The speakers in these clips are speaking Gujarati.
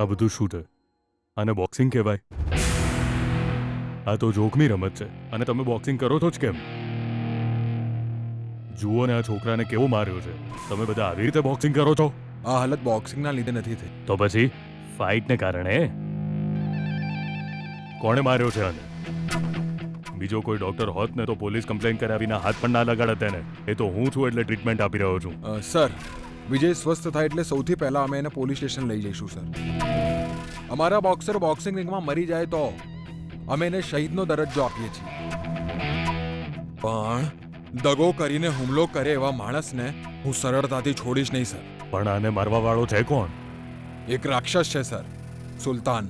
આ બધું શું છે? આને બોક્સિંગ કહેવાય? આ તો જોખમી રમત છે અને તમે બોક્સિંગ કરો છો જ કેમ? જુઓ ને આ છોકરાને કેવો માર્યો છે. તમે બધા આવી રીતે બોક્સિંગ કરો છો? આ હાલત બોક્સિંગના લીધે નથી થઈ. તો પછી ફાઇટને કારણે? કોણે માર્યો છે આને? બીજો કોઈ ડોક્ટર હોત ને તો પોલીસ કમ્પ્લેન કર્યા વિના હાથ પણ ના લગાડત તેને. એ તો હું છું એટલે ટ્રીટમેન્ટ આપી રહ્યો છું. સર, વિજય સ્વસ્થ થાય એટલે સૌથી પહેલા અમે એને પોલીસ સ્ટેશન લઈ જઈશું સર. અમારા બોક્સર બોક્સિંગ રિંગમાં મરી જાય તો અમે એને શહીદનો દરજ્જો આપીએ છીએ. પણ દગો કરીને હુમલો કરે એવા માણસને હું સરળતાથી છોડીશ નહીં સર. પણ આને મારવા વાળો છે કોણ? એક રાક્ષસ છે સર, સુલતાન.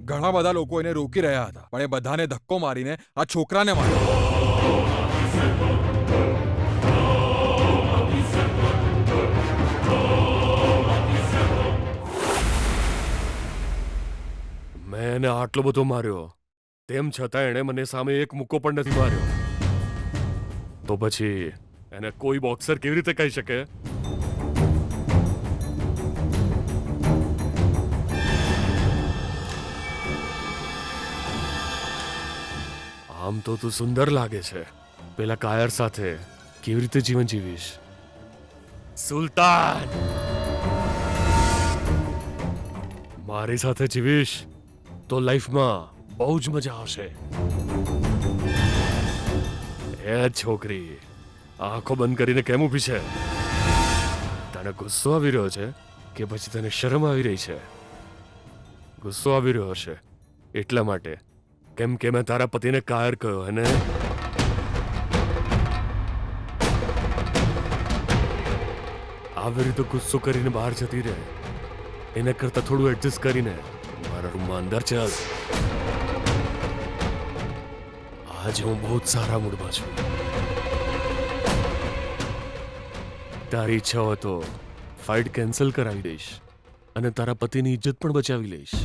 ઘણા બધા લોકો એને રોકી રહ્યા હતા પણ એ બધાને ધક્કો મારીને આ છોકરાને માર્યો. મેં એને આટલો બધો માર્યો, તેમ છતાં એણે મને સામે એક મુક્કો પણ નથી માર્યો. તો પછી એને કોઈ બોક્સર કેવી રીતે કહી શકે? આમ તો તું સુંદર લાગે છે. પેલા કાયર સાથે કેવી રીતે જીવન જીવીશ? સુલતાન, મારી સાથે જીવીશ તો લાઈફમાં બહુ જ મજા આવશે. એ છોકરી આંખો બંધ કરીને કેમ ઊભી છે? તને ગુસ્સો આવી રહ્યો છે કે પછી તને શરમ આવી રહી છે? ગુસ્સો આવી રહ્યો હશે એટલા માટે કેમ કે મેં તારા પતિને કાયર કહ્યો હે ને? આવી રીતે ગુસ્સો કરીને બહાર જતી રહે એના કરતા થોડું એડજસ્ટ કરીને મારા રૂમમાં અંદર ચાલ. આજે હું બહુ જ સારા મૂડમાં છું. તારી ઈચ્છા હોય તો ફાઇટ કેન્સલ કરાવી દઈશ અને તારા પતિની ઇજ્જત પણ બચાવી લઈશ.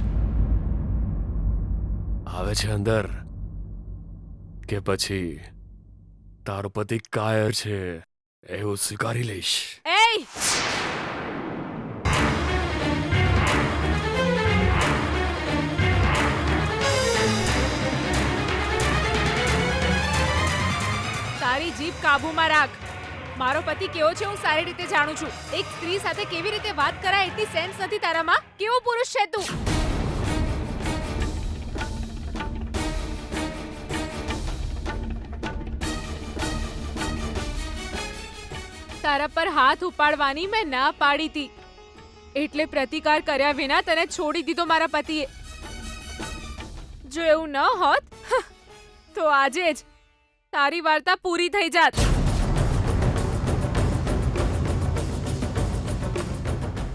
આવે છે અંદર કે પછી તારો પતિ કાયર છે એવું સ્વીકારી લઈશ? તારી જીભ કાબૂમાં રાખ. મારો પતિ કેવો છે હું સારી રીતે જાણું છું. એક સ્ત્રી સાથે કેવી રીતે વાત કરાય એટલી સેન્સ નથી તારામાં? કેવો પુરુષ છે તું? તારા પર હાથ ઉપાડવાની મેં ના પાડી હતી એટલે પ્રતિકાર કર્યા વિના તને છોડી દીધો મારા પતિએ. જો એવું ન હોત તો આજે જ તારી વાર્તા પૂરી થઈ જાત.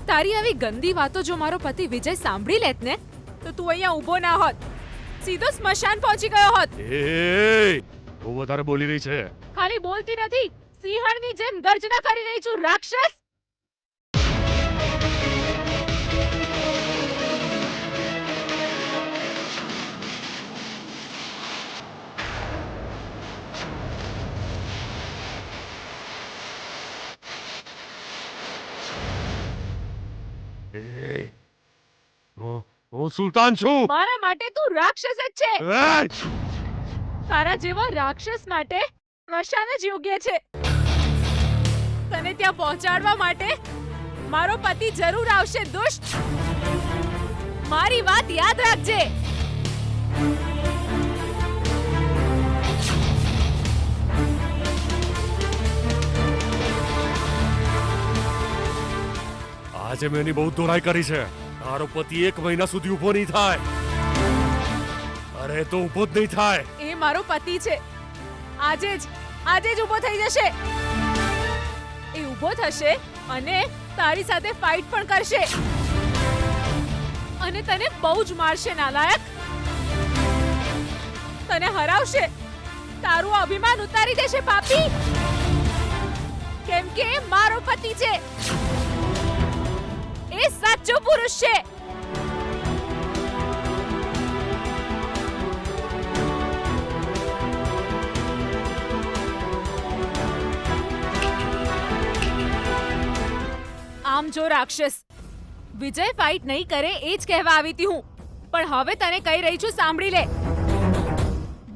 તારી આવી ગંદી વાતો જો મારો પતિ વિજય સાંભળી લેત ને તો તું અહીંયા ઊભો ના હોત, સીધો સ્મશાન પહોંચી ગયો હોત. એ બહુ વધારે બોલી રહી છે. ખાલી બોલતી નથી, સિંહણની જેમ ગર્જના કરી રહી છું. રાક્ષસ! હું સુલતાન છું. મારા માટે તું રાક્ષસ જ છે. તારા જેવા રાક્ષસ માટે સ્મશાન જ યોગ્ય છે. તને ત્યાં પહોંચાડવા માટે મારો પતિ જરૂર આવશે. દુષ્ટ! મારી વાત યાદ રાખજે. આજે મેં એની બહુ દોરાઈ કરી છે. તારો પતિ 1 મહિના સુધી ઊભો નહીં થાય. અરે તો ઊભો જ નહીં થાય. એ મારો પતિ છે. આજે જ ઊભો થઈ જશે. એ ઊભો થશે અને તારી સાથે ફાઇટ પણ કરશે અને તને બહુ જ મારશે. નાલાયક! તને હરાવશે. તારું અભિમાન ઉતારી દેશે. પાપી! કેમ કે એ મારો પતિ છે. એ સાચો પુરુષ છે. આમ જો રાક્ષસ, વિજય ફાઇટ નહીં કરે એ જ કહેવા આવી હતી હું. પણ હવે તને કહી રહી છું, સાંભળી લે.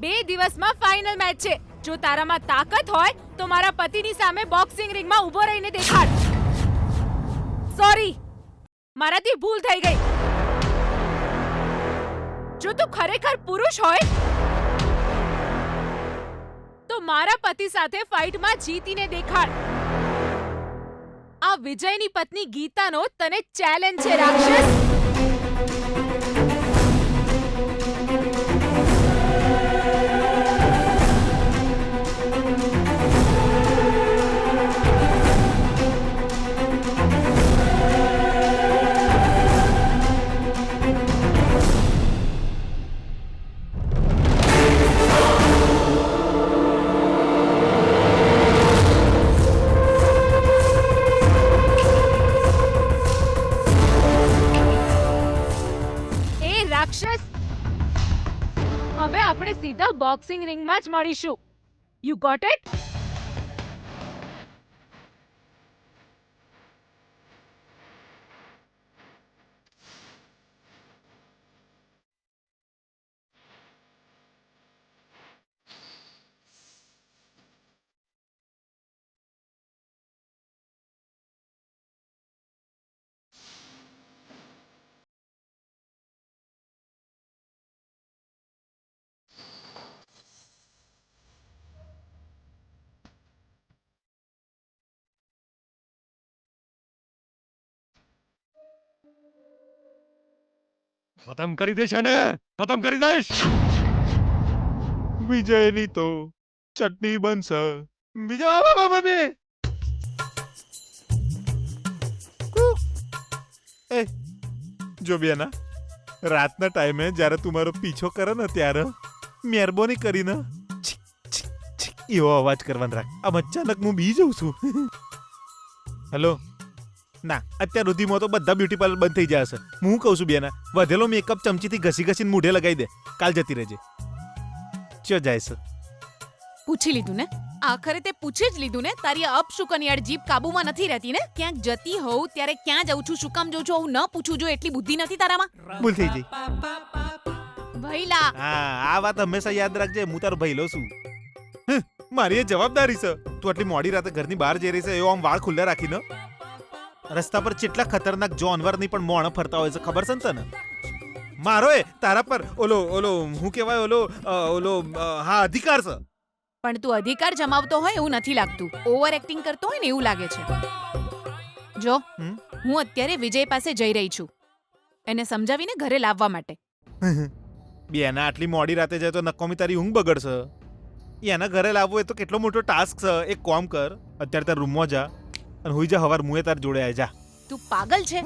2 દિવસમાં ફાઇનલ મેચ છે. જો તારામાં તાકાત હોય તો મારા પતિની સામે બોક્સિંગ રિંગમાં ઊભો રહીને દેખાડ. સોરી, મારાથી ભૂલ થઈ ગઈ. જો તું ખરેખર પુરુષ હોય તો મારા પતિ સાથે ફાઇટમાં જીતીને દેખાડ. આ વિજયની પત્ની ગીતાનો તને ચેલેન્જ છે, રાક્ષસ. હવે આપણે સીધા બોક્સિંગ રિંગમાં જ મળીશું. You got it? ખતમ કરી દેશે ને? ખતમ કરી દઈશ. વિજયની તો ચટણી બનશે. વિજય એ જો બેના, રાતના ટાઈમે જ્યારે તું મારો પીછો કરે ને ત્યારે મહેરબાની કરીને છીક, છીક, છીક એવો અવાજ કરવાનો રાખ. આમ અચાનક હું બી જઉં છું. હેલો ના, અત્યાર સુધીમાં તો બધા બ્યુટી પાર્લર બંધ થઈ જશે. હું કહું છું બેના, વધેલો મેકઅપ ચમચીથી ઘસી ઘસીને મૂઢે લગાવી દે. કાલ જતી રહેજે. ચો જાય છે? પૂછી લીધું ને? આખરે તે પૂછી જ લીધું ને? તારી અપશુ કનિયાળ જીભ કાબુમાં નથી રહેતી ને? ક્યાંક જતી હોઉં ત્યારે ક્યાં જઉં છું, શું કામ જઉં છું, આવું ન પૂછવું જોઈએ એટલી બુદ્ધિ નથી તારામાં? ભૂલ થઈ ગઈ. ભઈલા, હા, આ વાત હંમેશા યાદ રાખજે. હું તારો ભઈલો છું. મારી એ જવાબદારી છે. તું આટલી મોડી રાતે ઘરની બહાર જઈ રહી છે, એવો આમ વાળ ખુલ્લા રાખીને રસ્તા પર કેટલા ખતરનાક જાનવરની પણ મોણ ફરતા હોય છે, ખબર છે ને તને? મારો એ તારા પર ઓલો હું કહેવાય ઓલો હા અધિકાર છે. પણ તું અધિકાર જમાવતો હોય એવું નથી લાગતું. ઓવર એક્ટિંગ કરતો હોય ને એવું લાગે છે. જો, હું અત્યારે વિજય પાસે જઈ રહી છું એને સમજાવીને ઘરે લાવવા માટે. બેના આટલી મોડી રાતે જાય તો નકોમી તારી ઊંઘ બગડશે. એના ઘરે લાવવું એ તો કેટલો મોટો ટાસ્ક છે. એક કામ કર, અત્યારે તાર રૂમમાં જા અને હુઈ જા. હવાર મુએ તાર જોડે આય જા. તું પાગલ છે?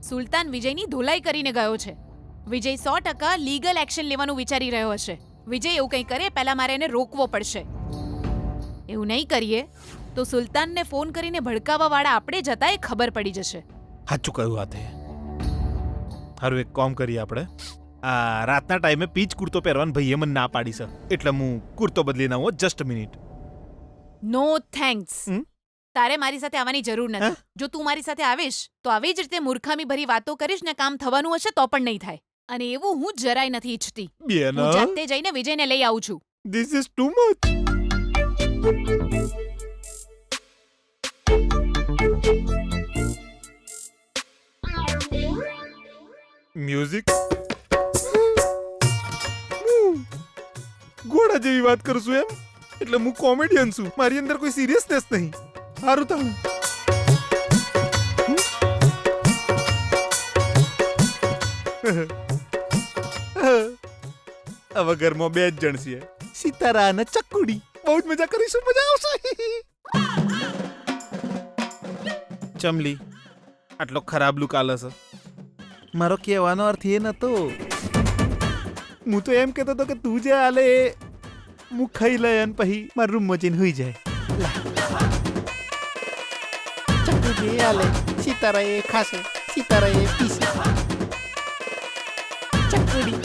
સુલતાન વિજયની ધોલાઈ કરીને ગયો છે. વિજય 100% લીગલ એક્શન લેવાનું વિચારી રહ્યો હશે. વિજય એવું કંઈ કરે પહેલા મારે એને રોકવો પડશે. એવું નહીં કરીએ તો સુલતાનને ફોન કરીને ભડકાવા વાળા આપણે જતા એ ખબર પડી જશે. સાચું કહ્યું હાથે. હારું, એક કામ કરીએ આપણે. આ રાતના ટાઈમે પીચ કુર્તો પહેરવાનું ભાઈએ મને ના પાડી છે, એટલે હું કુર્તો બદલીને આવું. Just minute. No thanks. તારે મારી સાથે આવવાની જરૂર નથી. જો તું મારી સાથે આવીશ તો આવી જ રીતે મૂર્ખામી ભરી વાતો કરીશ ને કામ થવાનું હશે તો પણ નહીં થાય. અને એવું હું જરાય નથી ઈચ્છતી. હું જાતે જઈને વિજયને લઈ આવું છું. This is too much. Music ઘોડા જેવી વાત કરું છું એમ? એટલે હું કોમેડિયન છું, મારી અંદર કોઈ સિરિયસનેસ નહીં. સારું તાણ. હવે ઘરમાં 2 જ જણ છીએ, સિતારા અને ચકુડી. બહુ જ મજા કરીશું, મજા આવશે. ચમલી, આટલો ખરાબ લુક આલે છે. મારો કહેવાનો અર્થ એ નતો. હું તો એમ કહેતો હતો કે તું જે આલે એ હું ખાઈ લે અને પછી મારા રૂમમાં જઈને હોઈ જાય. ચકુડી આલે, સિતારા એ ખાશે, સિતારા એ પીશે. ચકુડી